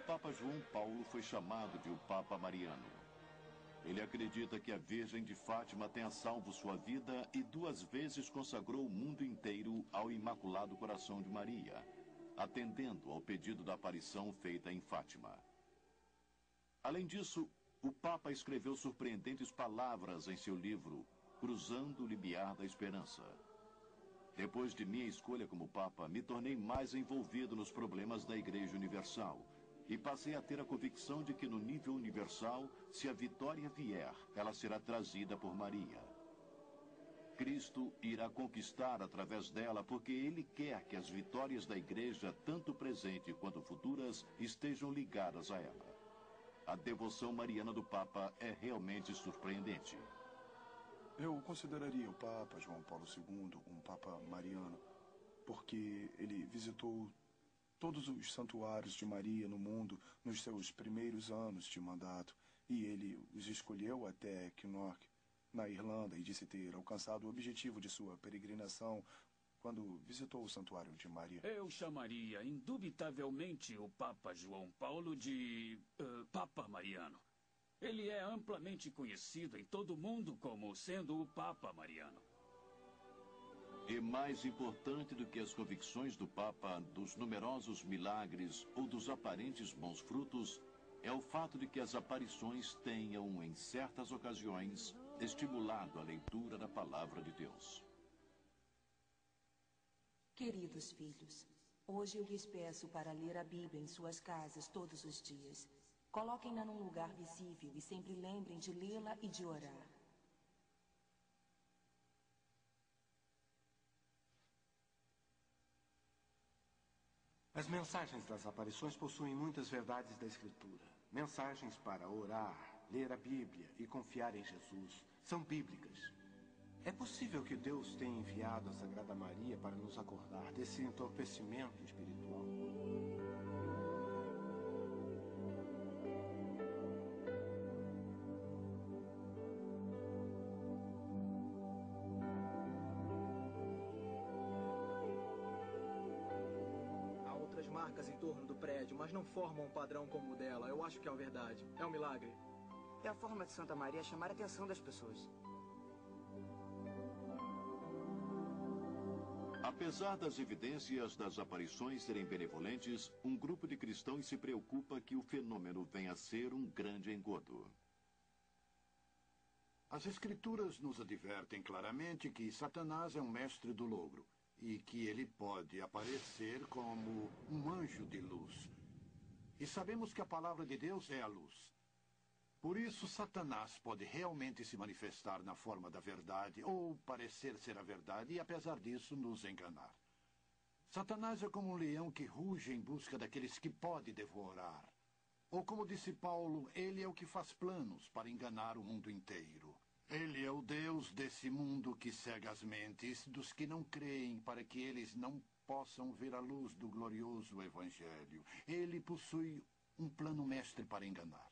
Papa João Paulo foi chamado de o Papa Mariano. Ele acredita que a Virgem de Fátima tenha salvo sua vida e 2 vezes consagrou o mundo inteiro ao Imaculado Coração de Maria, atendendo ao pedido da aparição feita em Fátima. Além disso, o Papa escreveu surpreendentes palavras em seu livro Cruzando o Limiar da Esperança. Depois de minha escolha como Papa, me tornei mais envolvido nos problemas da Igreja Universal e passei a ter a convicção de que no nível universal, se a vitória vier, ela será trazida por Maria. Cristo irá conquistar através dela porque Ele quer que as vitórias da Igreja, tanto presente quanto futuras, estejam ligadas a ela. A devoção mariana do Papa é realmente surpreendente. Eu consideraria o Papa João Paulo II um Papa mariano, porque ele visitou todos os santuários de Maria no mundo nos seus primeiros anos de mandato, e ele os escolheu até Kinnock, na Irlanda, e disse ter alcançado o objetivo de sua peregrinação quando visitou o santuário de Maria. Eu chamaria, indubitavelmente, o Papa João Paulo de Papa Mariano. Ele é amplamente conhecido em todo o mundo como sendo o Papa Mariano. E mais importante do que as convicções do Papa, dos numerosos milagres ou dos aparentes bons frutos, é o fato de que as aparições tenham, em certas ocasiões, estimulado a leitura da Palavra de Deus. Queridos filhos, hoje eu lhes peço para ler a Bíblia em suas casas todos os dias. Coloquem-na num lugar visível e sempre lembrem de lê-la e de orar. As mensagens das aparições possuem muitas verdades da Escritura. Mensagens para orar, ler a Bíblia e confiar em Jesus são bíblicas. É possível que Deus tenha enviado a Sagrada Maria para nos acordar desse entorpecimento espiritual. Marcas em torno do prédio, mas não formam um padrão como o dela. Eu acho que é uma verdade. É um milagre. É a forma de Santa Maria chamar a atenção das pessoas. Apesar das evidências das aparições serem benevolentes, um grupo de cristãos se preocupa que o fenômeno venha a ser um grande engodo. As Escrituras nos advertem claramente que Satanás é um mestre do logro e que ele pode aparecer como um anjo de luz. E sabemos que a palavra de Deus é a luz. Por isso, Satanás pode realmente se manifestar na forma da verdade, ou parecer ser a verdade, e apesar disso, nos enganar. Satanás é como um leão que ruge em busca daqueles que pode devorar. Ou como disse Paulo, ele é o que faz planos para enganar o mundo inteiro. Ele é o Deus desse mundo que cega as mentes dos que não creem para que eles não possam ver a luz do glorioso Evangelho. Ele possui um plano mestre para enganar.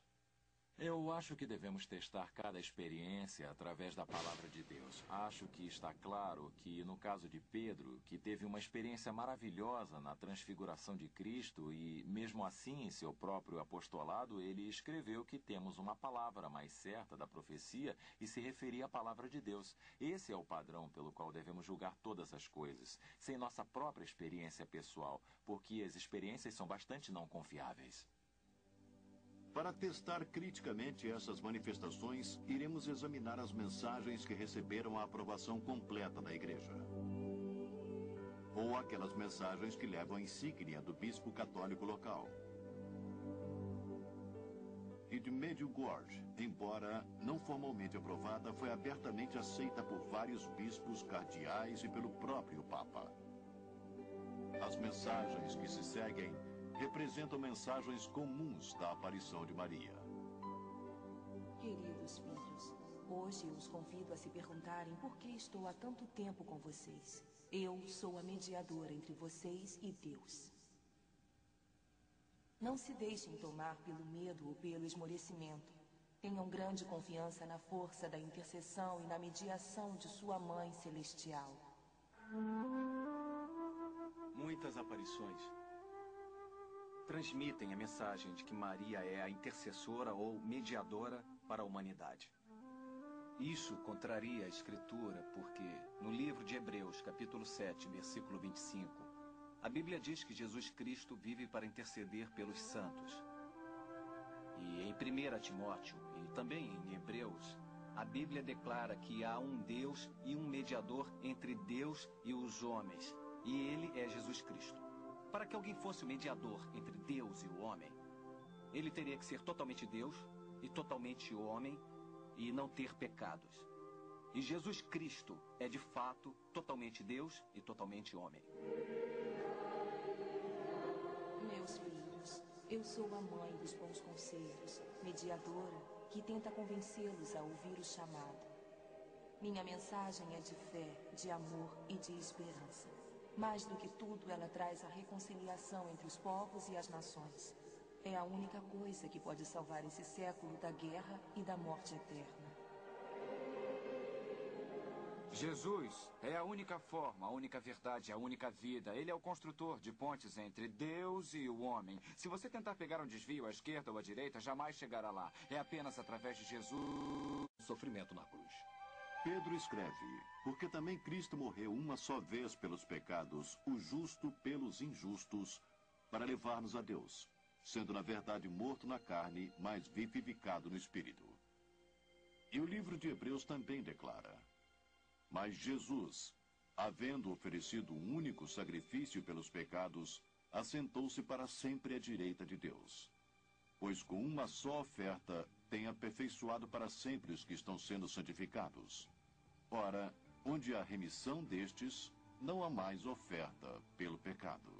Eu acho que devemos testar cada experiência através da palavra de Deus. Acho que está claro que, no caso de Pedro, que teve uma experiência maravilhosa na transfiguração de Cristo e, mesmo assim, em seu próprio apostolado, ele escreveu que temos uma palavra mais certa da profecia e se referia à palavra de Deus. Esse é o padrão pelo qual devemos julgar todas as coisas, sem nossa própria experiência pessoal, porque as experiências são bastante não confiáveis. Para testar criticamente essas manifestações, iremos examinar as mensagens que receberam a aprovação completa da Igreja. Ou aquelas mensagens que levam a insígnia do bispo católico local. E de Medjugorje, embora não formalmente aprovada, foi abertamente aceita por vários bispos, cardeais e pelo próprio Papa. As mensagens que se seguem representam mensagens comuns da aparição de Maria. Queridos filhos, hoje eu os convido a se perguntarem por que estou há tanto tempo com vocês. Eu sou a mediadora entre vocês e Deus. Não se deixem tomar pelo medo ou pelo esmorecimento. Tenham grande confiança na força da intercessão e na mediação de sua Mãe Celestial. Muitas aparições. transmitem a mensagem de que Maria é a intercessora ou mediadora para a humanidade. Isso contraria a Escritura porque, no livro de Hebreus, capítulo 7, versículo 25, a Bíblia diz que Jesus Cristo vive para interceder pelos santos. E em 1 Timóteo e também em Hebreus, a Bíblia declara que há um Deus e um mediador entre Deus e os homens, e ele é Jesus Cristo. Para que alguém fosse o mediador entre Deus e o homem, ele teria que ser totalmente Deus e totalmente homem e não ter pecados. E Jesus Cristo é de fato totalmente Deus e totalmente homem. Meus filhos, eu sou a mãe dos bons conselhos, mediadora que tenta convencê-los a ouvir o chamado. Minha mensagem é de fé, de amor e de esperança. Mais do que tudo, ela traz a reconciliação entre os povos e as nações. É a única coisa que pode salvar esse século da guerra e da morte eterna. Jesus é a única forma, a única verdade, a única vida. Ele é o construtor de pontes entre Deus e o homem. Se você tentar pegar um desvio à esquerda ou à direita, jamais chegará lá. É apenas através de Jesus sofrimento na cruz. Pedro escreve, porque também Cristo morreu uma só vez pelos pecados, o justo pelos injustos, para levar-nos a Deus, sendo na verdade morto na carne, mas vivificado no Espírito. E o livro de Hebreus também declara, mas Jesus, havendo oferecido um único sacrifício pelos pecados, assentou-se para sempre à direita de Deus. Pois com uma só oferta tem aperfeiçoado para sempre os que estão sendo santificados. Ora, onde há remissão destes, não há mais oferta pelo pecado.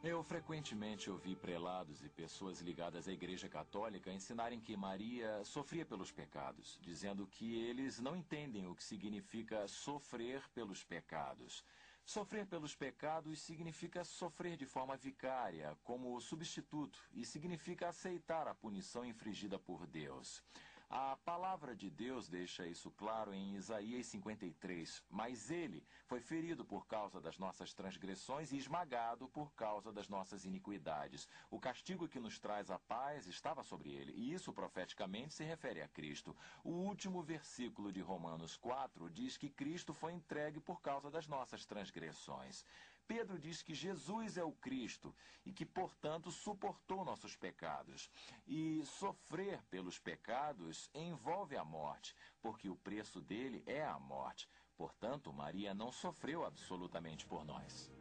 Eu frequentemente ouvi prelados e pessoas ligadas à Igreja Católica ensinarem que Maria sofria pelos pecados, dizendo que eles não entendem o que significa sofrer pelos pecados. Sofrer pelos pecados significa sofrer de forma vicária, como substituto, e significa aceitar a punição infligida por Deus. A palavra de Deus deixa isso claro em Isaías 53. Mas ele foi ferido por causa das nossas transgressões e esmagado por causa das nossas iniquidades. O castigo que nos traz a paz estava sobre ele, e isso profeticamente se refere a Cristo. O último versículo de Romanos 4 diz que Cristo foi entregue por causa das nossas transgressões. Pedro diz que Jesus é o Cristo e que, portanto, suportou nossos pecados. E sofrer pelos pecados envolve a morte, porque o preço dele é a morte. Portanto, Maria não sofreu absolutamente por nós.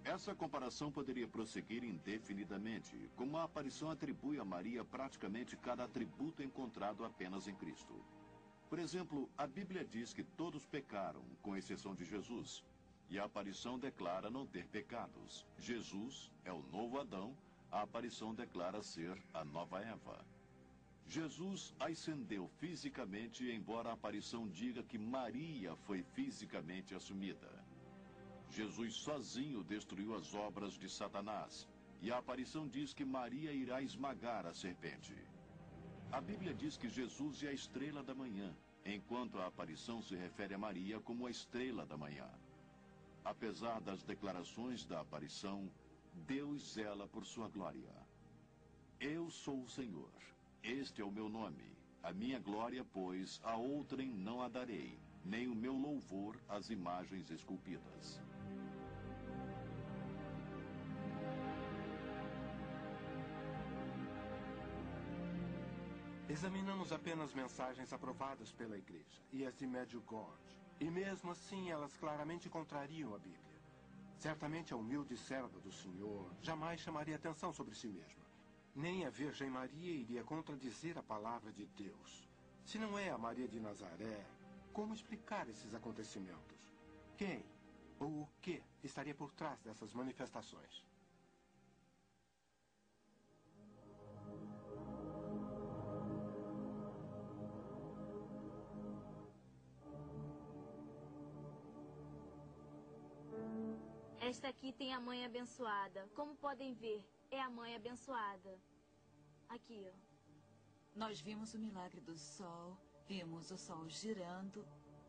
Essa comparação poderia prosseguir indefinidamente, como a aparição atribui a Maria praticamente cada atributo encontrado apenas em Cristo. Por exemplo, a Bíblia diz que todos pecaram, com exceção de Jesus. E a aparição declara não ter pecados. Jesus é o novo Adão, a aparição declara ser a nova Eva. Jesus ascendeu fisicamente, embora a aparição diga que Maria foi fisicamente assumida. Jesus sozinho destruiu as obras de Satanás, e a aparição diz que Maria irá esmagar a serpente. A Bíblia diz que Jesus é a estrela da manhã, enquanto a aparição se refere a Maria como a estrela da manhã. Apesar das declarações da aparição, Deus zela por sua glória. Eu sou o Senhor, este é o meu nome. A minha glória, pois, a outrem não a darei, nem o meu louvor às imagens esculpidas. Examinamos apenas mensagens aprovadas pela Igreja e as de Medjugorje. E mesmo assim, elas claramente contrariam a Bíblia. Certamente a humilde serva do Senhor jamais chamaria atenção sobre si mesma. Nem a Virgem Maria iria contradizer a palavra de Deus. Se não é a Maria de Nazaré, como explicar esses acontecimentos? Quem ou o que estaria por trás dessas manifestações? Esta aqui tem a mãe abençoada. Como podem ver, é a mãe abençoada. Aqui, ó. Nós vimos o milagre do sol, vimos o sol girando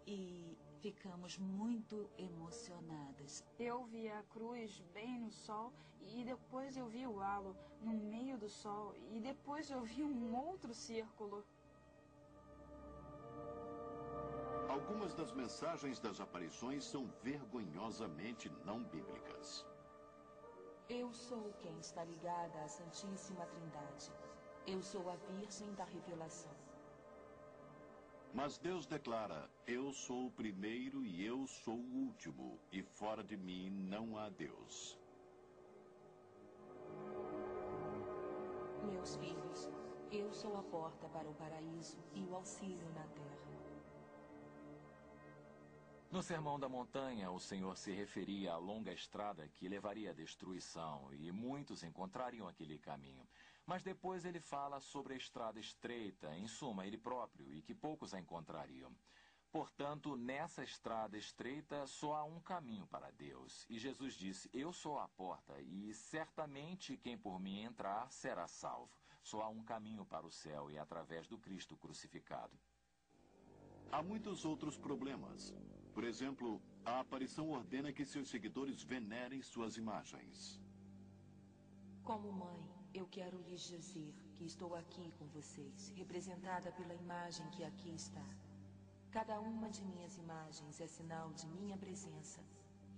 e Ficamos muito emocionadas. Eu vi a cruz bem no sol e depois eu vi o halo no meio do sol e depois eu vi um outro círculo. Algumas das mensagens das aparições são vergonhosamente não bíblicas. Eu sou quem está ligada à Santíssima Trindade. Eu sou a Virgem da Revelação. Mas Deus declara: eu sou o primeiro e eu sou o último, e fora de mim não há Deus. Meus filhos, eu sou a porta para o paraíso e o auxílio na terra. No Sermão da Montanha, o Senhor se referia à longa estrada que levaria à destruição, e muitos encontrariam aquele caminho. Mas depois ele fala sobre a estrada estreita, em suma, ele próprio, e que poucos a encontrariam. Portanto, nessa estrada estreita só há um caminho para Deus. E Jesus disse: eu sou a porta, e certamente quem por mim entrar será salvo. Só há um caminho para o céu, e é através do Cristo crucificado. Há muitos outros problemas. Por exemplo, a aparição ordena que seus seguidores venerem suas imagens. Como mãe, eu quero lhes dizer que estou aqui com vocês, representada pela imagem que aqui está. Cada uma de minhas imagens é sinal de minha presença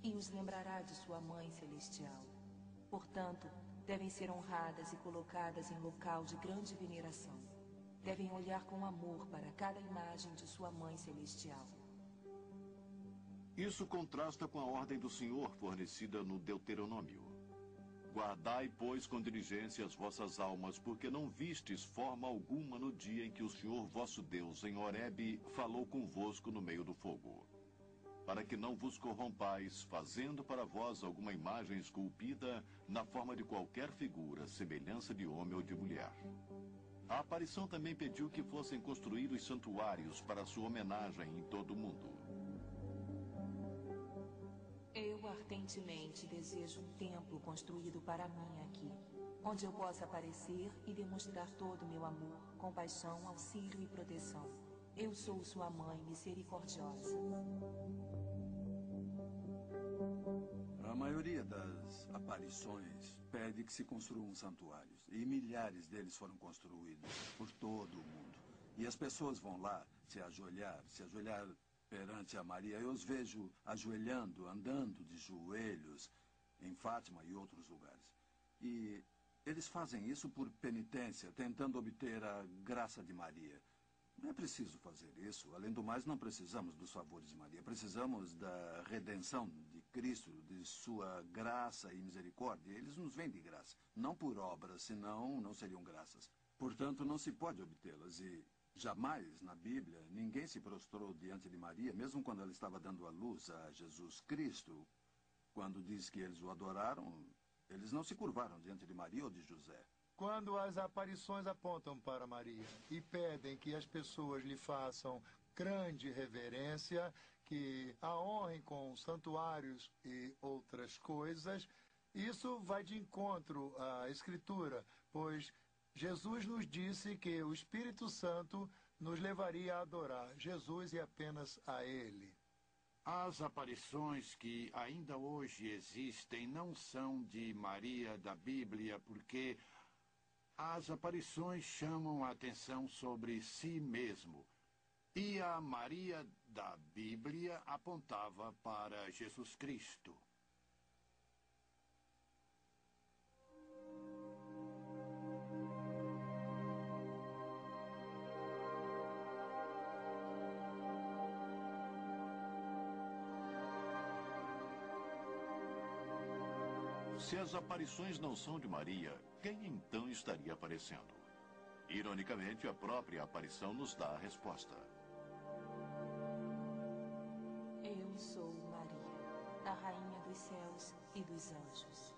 e os lembrará de sua Mãe Celestial. Portanto, devem ser honradas e colocadas em local de grande veneração. Devem olhar com amor para cada imagem de sua Mãe Celestial. Isso contrasta com a ordem do Senhor fornecida no Deuteronômio. Guardai, pois, com diligência as vossas almas, porque não vistes forma alguma no dia em que o Senhor vosso Deus, em Horebe, falou convosco no meio do fogo. Para que não vos corrompais, fazendo para vós alguma imagem esculpida na forma de qualquer figura, semelhança de homem ou de mulher. A aparição também pediu que fossem construídos santuários para sua homenagem em todo o mundo. Eu ardentemente desejo um templo construído para mim aqui, onde eu possa aparecer e demonstrar todo o meu amor, compaixão, auxílio e proteção. Eu sou sua mãe misericordiosa. A maioria das aparições pede que se construam santuários, e milhares deles foram construídos por todo o mundo. E as pessoas vão lá se ajoelhar perante a Maria. Eu os vejo ajoelhando, andando de joelhos em Fátima e outros lugares. E eles fazem isso por penitência, tentando obter a graça de Maria. Não é preciso fazer isso. Além do mais, não precisamos dos favores de Maria. Precisamos da redenção de Cristo, de sua graça e misericórdia. Eles nos vêm de graça, não por obras, senão não seriam graças. Portanto, não se pode obtê-las. E jamais, na Bíblia, ninguém se prostrou diante de Maria, mesmo quando ela estava dando à luz a Jesus Cristo. Quando diz que eles o adoraram, eles não se curvaram diante de Maria ou de José. Quando as aparições apontam para Maria e pedem que as pessoas lhe façam grande reverência, que a honrem com santuários e outras coisas, isso vai de encontro à Escritura, pois Jesus nos disse que o Espírito Santo nos levaria a adorar Jesus e apenas a Ele. As aparições que ainda hoje existem não são de Maria da Bíblia, porque as aparições chamam a atenção sobre si mesmo. E a Maria da Bíblia apontava para Jesus Cristo. Se as aparições não são de Maria, quem então estaria aparecendo? Ironicamente, a própria aparição nos dá a resposta. Eu sou Maria, a rainha dos céus e dos anjos.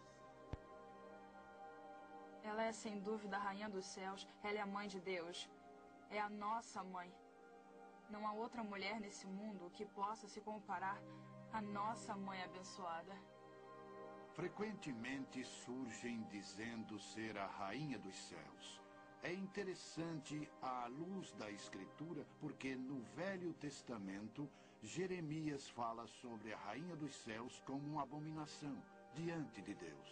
Ela é sem dúvida a rainha dos céus, ela é a mãe de Deus. É a nossa mãe. Não há outra mulher nesse mundo que possa se comparar à nossa mãe abençoada. Frequentemente surgem dizendo ser a rainha dos céus. É interessante à luz da Escritura, porque no Velho Testamento, Jeremias fala sobre a Rainha dos Céus como uma abominação diante de Deus.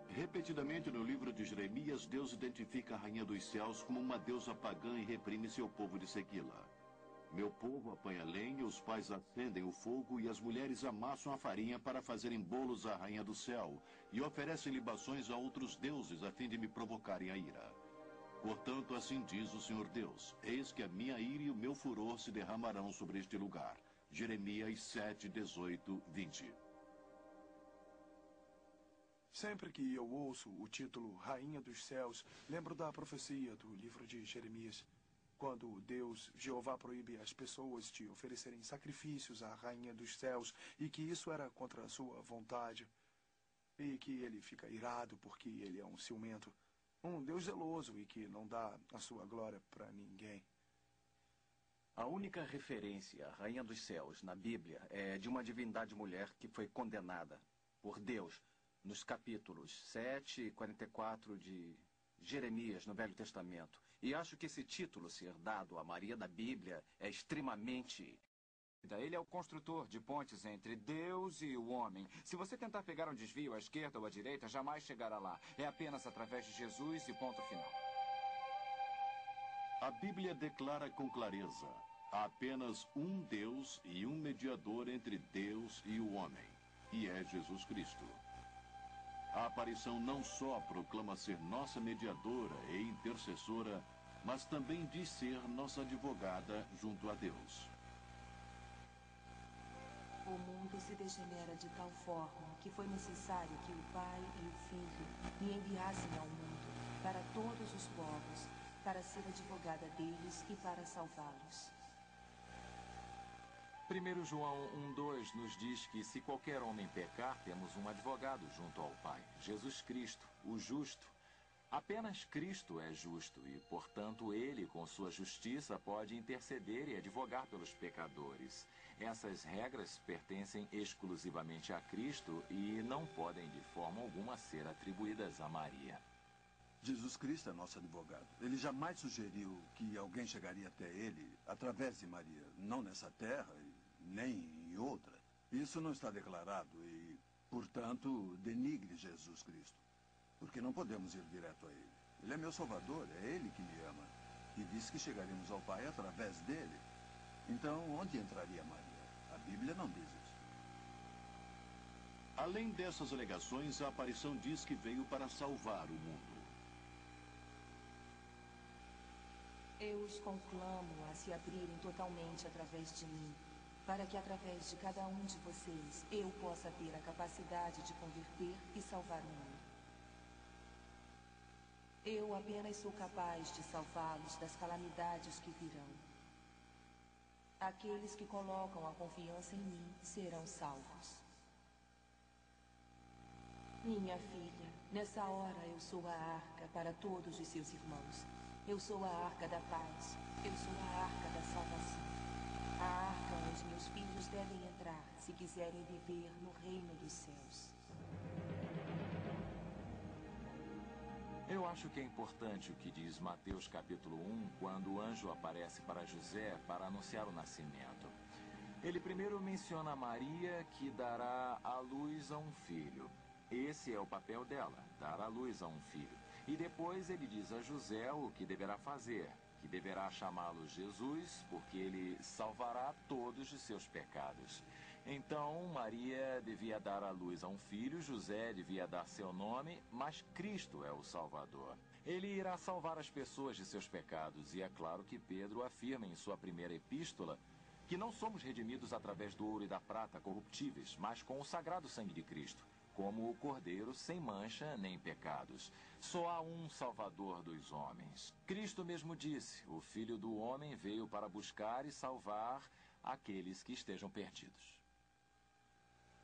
Repetidamente no livro de Jeremias, Deus identifica a Rainha dos Céus como uma deusa pagã e reprime seu povo de segui-la. Meu povo apanha lenha, os pais acendem o fogo e as mulheres amassam a farinha para fazerem bolos à Rainha do Céu e oferecem libações a outros deuses a fim de me provocarem a ira. Portanto, assim diz o Senhor Deus, eis que a minha ira e o meu furor se derramarão sobre este lugar. Jeremias 7, 18, 20. Sempre que eu ouço o título Rainha dos Céus, lembro da profecia do livro de Jeremias, quando Deus, Jeová, proíbe as pessoas de oferecerem sacrifícios à Rainha dos Céus e que isso era contra a sua vontade e que ele fica irado porque ele é um ciumento, um Deus zeloso e que não dá a sua glória para ninguém. A única referência à Rainha dos Céus na Bíblia é de uma divindade mulher que foi condenada por Deus nos capítulos 7 e 44 de Jeremias, no Velho Testamento. E acho que esse título ser dado a Maria da Bíblia é extremamente... Ele é o construtor de pontes entre Deus e o homem. Se você tentar pegar um desvio à esquerda ou à direita, jamais chegará lá. É apenas através de Jesus e ponto final. A Bíblia declara com clareza: há apenas um Deus e um mediador entre Deus e o homem, e é Jesus Cristo. A aparição não só proclama ser nossa mediadora e intercessora, mas também diz ser nossa advogada junto a Deus. O mundo se degenera de tal forma que foi necessário que o Pai e o Filho me enviassem ao mundo, para todos os povos, para ser advogada deles e para salvá-los. 1 João 1,2 nos diz que se qualquer homem pecar, temos um advogado junto ao Pai, Jesus Cristo, o justo. Apenas Cristo é justo e, portanto, ele, com sua justiça, pode interceder e advogar pelos pecadores. Essas regras pertencem exclusivamente a Cristo e não podem, de forma alguma, ser atribuídas a Maria. Jesus Cristo é nosso advogado. Ele jamais sugeriu que alguém chegaria até ele através de Maria, não nessa terra nem em outra. Isso não está declarado e, portanto, denigre Jesus Cristo. Porque não podemos ir direto a ele. Ele é meu Salvador, é ele que me ama. E disse que chegaremos ao Pai através dele. Então, onde entraria Maria? A Bíblia não diz isso. Além dessas alegações, a aparição diz que veio para salvar o mundo. Eu os conclamo a se abrirem totalmente através de mim, para que através de cada um de vocês eu possa ter a capacidade de converter e salvar o mundo. Eu apenas sou capaz de salvá-los das calamidades que virão. Aqueles que colocam a confiança em mim serão salvos. Minha filha, nessa hora eu sou a arca para todos os seus irmãos. Eu sou a arca da paz. Eu sou a arca da salvação. A arca onde meus filhos devem entrar se quiserem viver no reino dos céus. Eu acho que é importante o que diz Mateus capítulo 1, quando o anjo aparece para José para anunciar o nascimento. Ele primeiro menciona Maria, que dará à luz a um filho. Esse é o papel dela, dar à luz a um filho. E depois ele diz a José o que deverá fazer, que deverá chamá-lo Jesus, porque ele salvará todos de seus pecados. Então, Maria devia dar à luz a um filho, José devia dar seu nome, mas Cristo é o Salvador. Ele irá salvar as pessoas de seus pecados, e é claro que Pedro afirma em sua primeira epístola que não somos redimidos através do ouro e da prata corruptíveis, mas com o sagrado sangue de Cristo, como o Cordeiro sem mancha nem pecados. Só há um Salvador dos homens. Cristo mesmo disse, o Filho do Homem veio para buscar e salvar aqueles que estejam perdidos.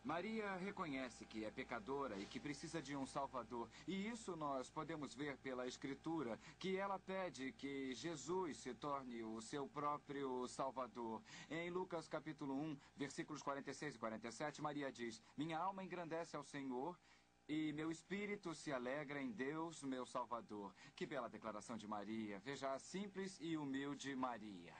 Maria reconhece que é pecadora e que precisa de um Salvador. E isso nós podemos ver pela Escritura, que ela pede que Jesus se torne o seu próprio Salvador. Em Lucas capítulo 1, versículos 46 e 47, Maria diz: minha alma engrandece ao Senhor e meu espírito se alegra em Deus, meu Salvador. Que bela declaração de Maria. Veja a simples e humilde Maria.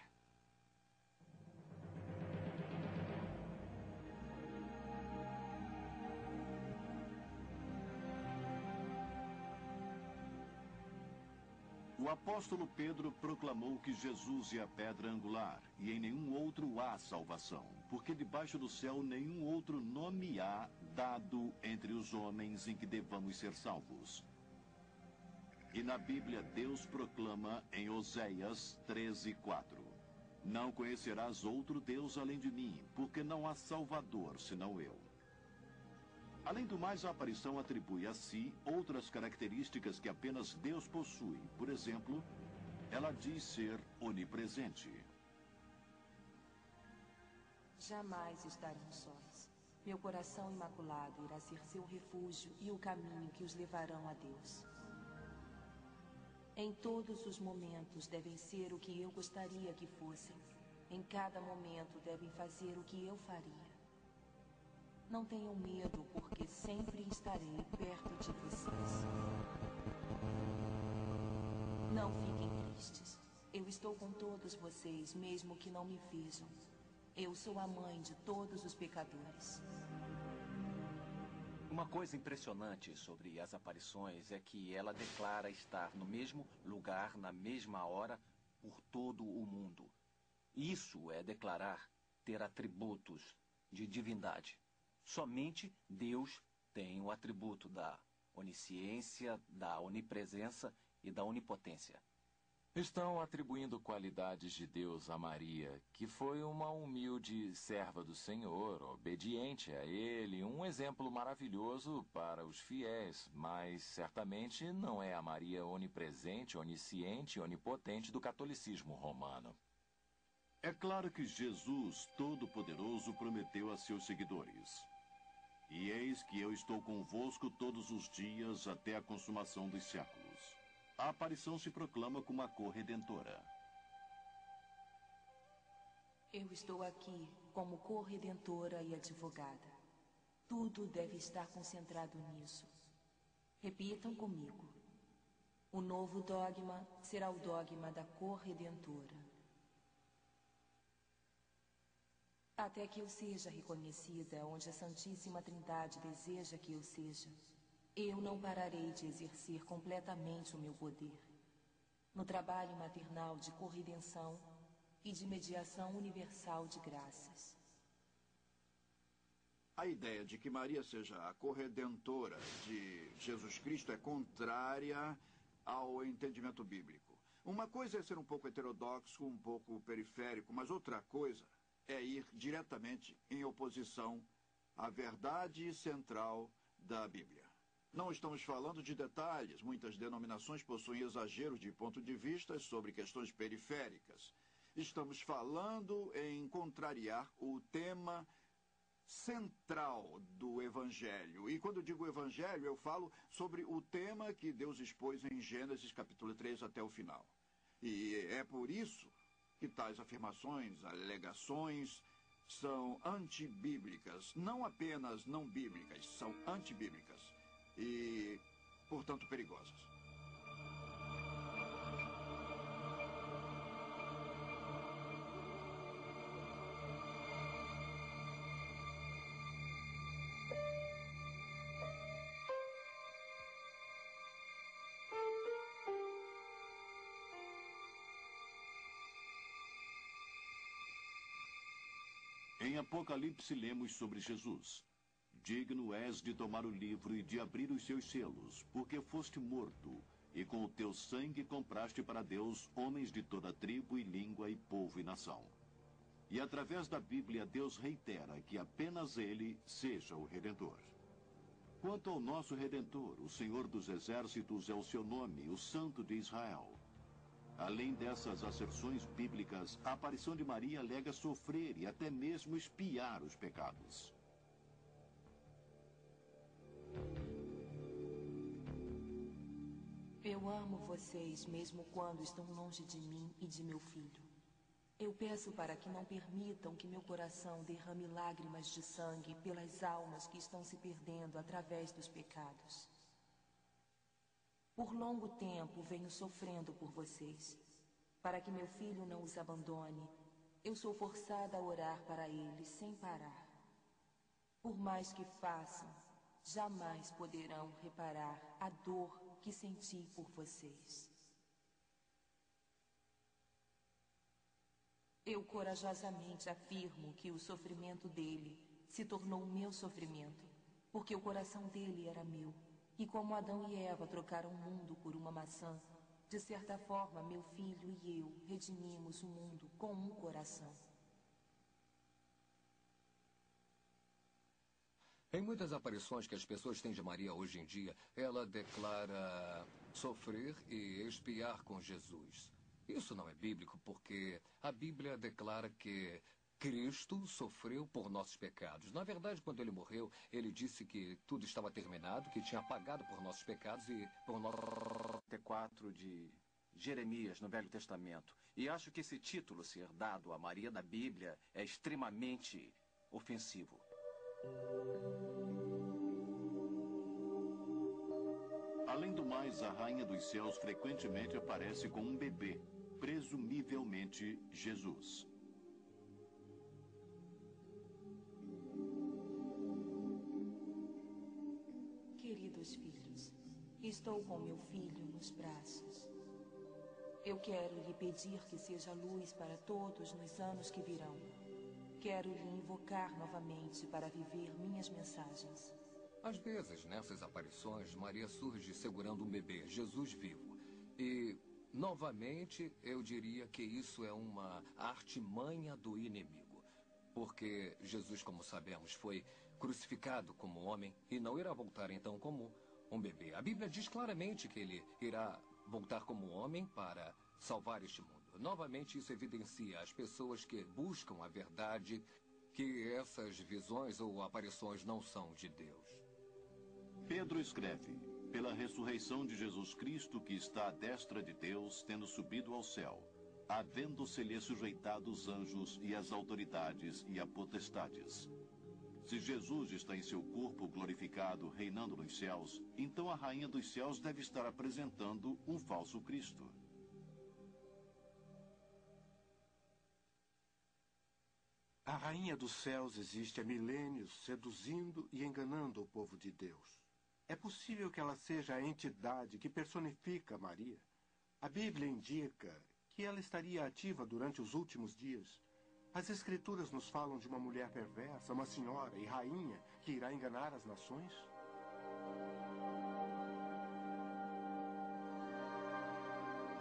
O apóstolo Pedro proclamou que Jesus é a pedra angular, e em nenhum outro há salvação, porque debaixo do céu nenhum outro nome há dado entre os homens em que devamos ser salvos. E na Bíblia Deus proclama em Oséias 13:4: Não conhecerás outro Deus além de mim, porque não há Salvador senão eu. Além do mais, a aparição atribui a si outras características que apenas Deus possui. Por exemplo, ela diz ser onipresente. Jamais estarão sós. Meu coração imaculado irá ser seu refúgio e o caminho que os levarão a Deus. Em todos os momentos devem ser o que eu gostaria que fossem. Em cada momento devem fazer o que eu faria. Não tenham medo, porque sempre estarei perto de vocês. Não fiquem tristes. Eu estou com todos vocês, mesmo que não me vejam. Eu sou a mãe de todos os pecadores. Uma coisa impressionante sobre as aparições é que ela declara estar no mesmo lugar, na mesma hora, por todo o mundo. Isso é declarar ter atributos de divindade. Somente Deus tem o atributo da onisciência, da onipresença e da onipotência. Estão atribuindo qualidades de Deus a Maria, que foi uma humilde serva do Senhor, obediente a Ele, um exemplo maravilhoso para os fiéis, mas certamente não é a Maria onipresente, onisciente e onipotente do catolicismo romano. É claro que Jesus, Todo-Poderoso, prometeu a seus seguidores: E eis que eu estou convosco todos os dias até a consumação dos séculos. A aparição se proclama como a corredentora. Eu estou aqui como corredentora e advogada. Tudo deve estar concentrado nisso. Repitam comigo. O novo dogma será o dogma da corredentora. Até que eu seja reconhecida onde a Santíssima Trindade deseja que eu seja, eu não pararei de exercer completamente o meu poder. No trabalho maternal de corredenção e de mediação universal de graças. A ideia de que Maria seja a corredentora de Jesus Cristo é contrária ao entendimento bíblico. Uma coisa é ser um pouco heterodoxo, um pouco periférico, mas outra coisa é ir diretamente em oposição à verdade central da Bíblia. Não estamos falando de detalhes. Muitas denominações possuem exageros de ponto de vista sobre questões periféricas. Estamos falando em contrariar o tema central do Evangelho. E quando eu digo Evangelho, eu falo sobre o tema que Deus expôs em Gênesis capítulo 3 até o final. E é por isso que tais afirmações, alegações, são antibíblicas. Não apenas não bíblicas, são antibíblicas. E, portanto, perigosas. Em Apocalipse lemos sobre Jesus: Digno és de tomar o livro e de abrir os seus selos, porque foste morto, e com o teu sangue compraste para Deus homens de toda tribo e língua e povo e nação. E através da Bíblia Deus reitera que apenas Ele seja o Redentor. Quanto ao nosso Redentor, o Senhor dos Exércitos é o seu nome, o Santo de Israel. Além dessas asserções bíblicas, a aparição de Maria alega sofrer e até mesmo expiar os pecados. Eu amo vocês mesmo quando estão longe de mim e de meu filho. Eu peço para que não permitam que meu coração derrame lágrimas de sangue pelas almas que estão se perdendo através dos pecados. Por longo tempo venho sofrendo por vocês. Para que meu filho não os abandone, eu sou forçada a orar para ele sem parar. Por mais que façam, jamais poderão reparar a dor que senti por vocês. Eu corajosamente afirmo que o sofrimento dele se tornou o meu sofrimento, porque o coração dele era meu. E como Adão e Eva trocaram o mundo por uma maçã, de certa forma, meu filho e eu redimimos o mundo com um coração. Em muitas aparições que as pessoas têm de Maria hoje em dia, ela declara sofrer e expiar com Jesus. Isso não é bíblico porque a Bíblia declara que Cristo sofreu por nossos pecados. Na verdade, quando ele morreu, ele disse que tudo estava terminado, que tinha pagado por nossos pecados e por nosso... 4 de Jeremias, no Velho Testamento. E acho que esse título ser dado a Maria da Bíblia é extremamente ofensivo. Além do mais, a Rainha dos Céus frequentemente aparece com um bebê, presumivelmente Jesus. Queridos filhos, estou com meu filho nos braços. Eu quero lhe pedir que seja luz para todos nos anos que virão. Quero lhe invocar novamente para viver minhas mensagens. Às vezes, nessas aparições, Maria surge segurando um bebê, Jesus vivo. E, novamente, eu diria que isso é uma artimanha do inimigo. Porque Jesus, como sabemos, foi crucificado como homem e não irá voltar então como um bebê. A Bíblia diz claramente que ele irá voltar como homem para salvar este mundo. Novamente, isso evidencia as pessoas que buscam a verdade, que essas visões ou aparições não são de Deus. Pedro escreve: pela ressurreição de Jesus Cristo, que está à destra de Deus, tendo subido ao céu, havendo-se-lhe sujeitado os anjos e as autoridades e a potestades. Se Jesus está em seu corpo glorificado, reinando nos céus, então a Rainha dos Céus deve estar apresentando um falso Cristo. A Rainha dos Céus existe há milênios, seduzindo e enganando o povo de Deus. É possível que ela seja a entidade que personifica Maria? A Bíblia indica que ela estaria ativa durante os últimos dias. As Escrituras nos falam de uma mulher perversa, uma senhora e rainha que irá enganar as nações?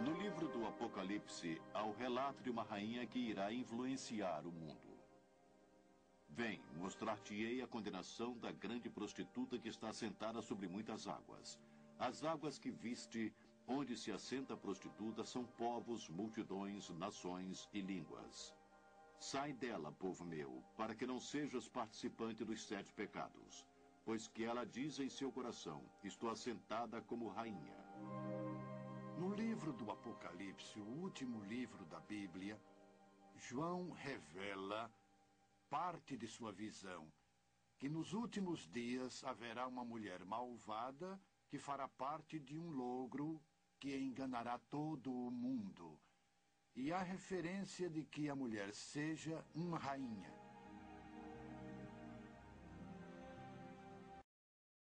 No livro do Apocalipse, há o relato de uma rainha que irá influenciar o mundo. Vem, mostrar-te-ei a condenação da grande prostituta que está assentada sobre muitas águas. As águas que viste, onde se assenta a prostituta, são povos, multidões, nações e línguas. Sai dela, povo meu, para que não sejas participante dos 7 pecados, pois que ela diz em seu coração: estou assentada como rainha. No livro do Apocalipse, o último livro da Bíblia, João revela parte de sua visão, que nos últimos dias haverá uma mulher malvada que fará parte de um logro que enganará todo o mundo. E há referência de que a mulher seja uma rainha.